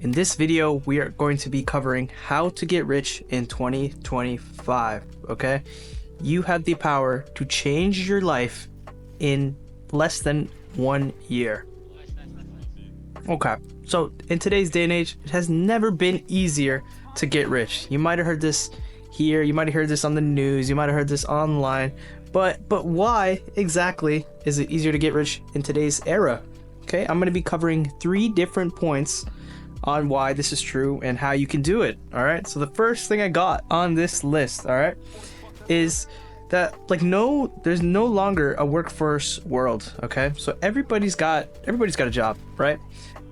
In this video, we are going to be covering how to get rich in 2025, okay? You have the power to change your life in less than 1 year. Okay, so in today's day and age, it has never been easier to get rich. You might have heard this here, you might have heard this on the news, you might have heard this online, but why exactly is it easier to get rich in today's era? Okay, I'm going to be covering 3 different points on why this is true and how you can do it. All right, so the first thing I got on this list, all right, is that there's no longer a workforce world. Okay, so everybody's got a job, right?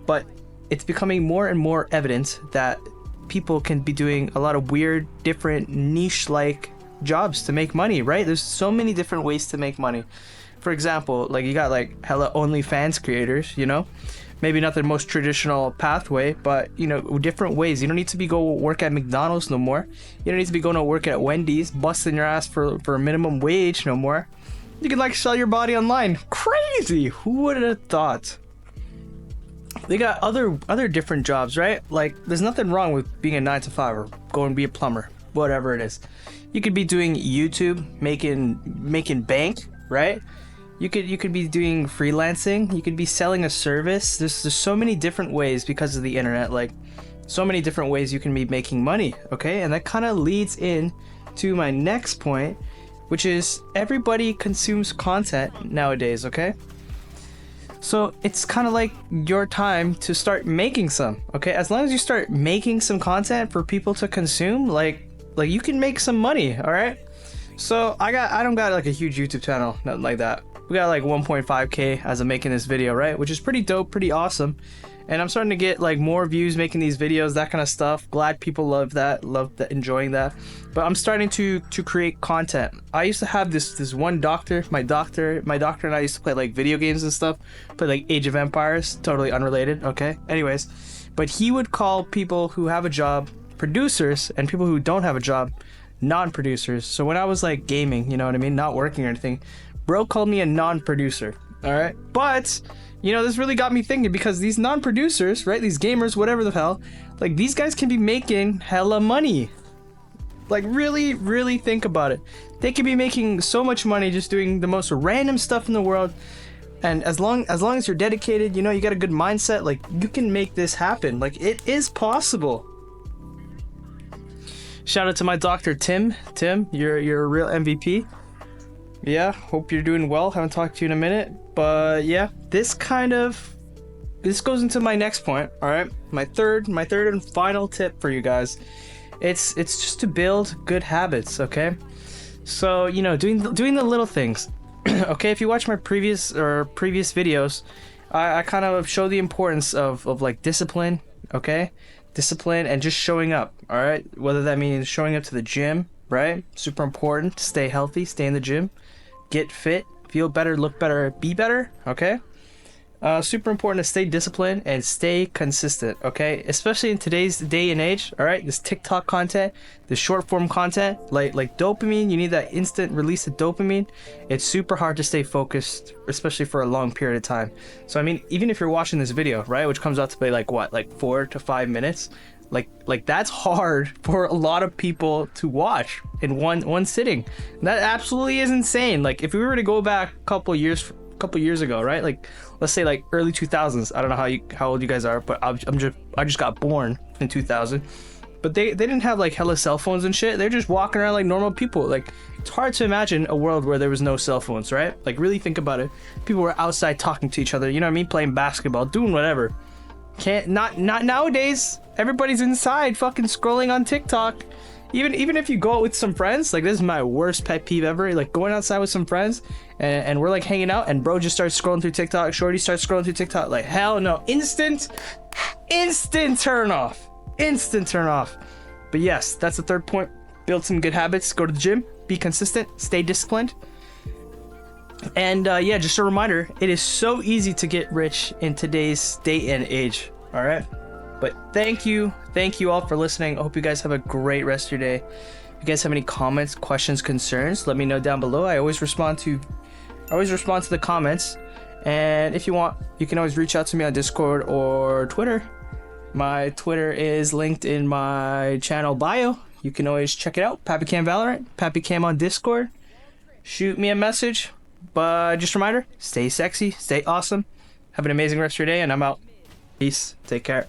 But it's becoming more and more evident that people can be doing a lot of weird, different, niche-like jobs to make money, right? There's so many different ways to make money. For example, like you got like hella OnlyFans creators, you know, maybe not the most traditional pathway, but you know, different ways. You don't need to be go work at McDonald's no more. You don't need to be going to work at Wendy's, busting your ass for a minimum wage no more. You can like sell your body online. Crazy! Who would have thought? They got other different jobs, right? Like there's nothing wrong with being a 9 to 5 or going to be a plumber, whatever it is. You could be doing YouTube, making bank, right? You could be doing freelancing. You could be selling a service. There's so many different ways because of the internet. Like so many different ways you can be making money. Okay, and that kind of leads in to my next point, which is everybody consumes content nowadays. Okay, so it's kind of like your time to start making some. Okay, as long as you start making some content for people to consume, like you can make some money. All right. So I don't got like a huge YouTube channel, nothing like that. We got like 1.5k as I'm making this video, right? Which is pretty dope, pretty awesome. And I'm starting to get like more views making these videos, that kind of stuff. Glad people love that, enjoying that. But I'm starting to create content. I used to have this one doctor, my doctor and I used to play like video games and stuff. Play like Age of Empires, totally unrelated, okay? Anyways, but he would call people who have a job producers, and people who don't have a job non-producers. So when I was like gaming, you know what I mean, not working or anything, bro called me a non-producer. All right, but you know, this really got me thinking, because these non-producers, right, these gamers, whatever the hell, like these guys can be making hella money. Like really think about it. They could be making so much money just doing the most random stuff in the world. And as long as you're dedicated, you know, you got a good mindset, like you can make this happen. Like it is possible. Shout out to my doctor, Tim. Tim, you're a real MVP. Yeah, hope you're doing well. Haven't talked to you in a minute. But yeah, this goes into my next point, all right? My third and final tip for you guys. It's just to build good habits, okay? So, you know, doing the little things. Okay, if you watch my previous videos, I kind of show the importance of like discipline, okay? Discipline and just showing up, all right? Whether that means showing up to the gym, right? Super important to stay healthy, stay in the gym, get fit, feel better, look better, be better, okay? Super important to stay disciplined and stay consistent, okay? Especially in today's day and age, all right? This TikTok content, this short form content, like dopamine, you need that instant release of dopamine. It's super hard to stay focused, especially for a long period of time. So I mean, even if you're watching this video, right, which comes out to be like what, like 4 to 5 minutes, like that's hard for a lot of people to watch in one sitting. That absolutely is insane. Like if we were to go back a couple years ago, right? Like let's say like early 2000s. I don't know how old you guys are, but I just got born in 2000. But they didn't have like hella cell phones and shit. They're just walking around like normal people. Like it's hard to imagine a world where there was no cell phones, right? Like really think about it. People were outside talking to each other, you know what I mean? Playing basketball, doing whatever. Not nowadays. Everybody's inside fucking scrolling on TikTok. Even if you go out with some friends, like this is my worst pet peeve ever, like going outside with some friends and we're like hanging out and bro just starts scrolling through TikTok, shorty starts scrolling through TikTok, like hell no. Instant turn off. But yes, that's the third point. Build some good habits, go to the gym, be consistent, stay disciplined. And yeah, just a reminder, it is so easy to get rich in today's day and age. All right. But thank you all for listening. I hope you guys have a great rest of your day. If you guys have any comments, questions, concerns, let me know down below. I always respond to the comments. And if you want, you can always reach out to me on Discord or Twitter. My Twitter is linked in my channel bio. You can always check it out. PappyCam Valorant, PappyCam on Discord. Shoot me a message. But just a reminder, stay sexy, stay awesome. Have an amazing rest of your day, and I'm out. Peace. Take care.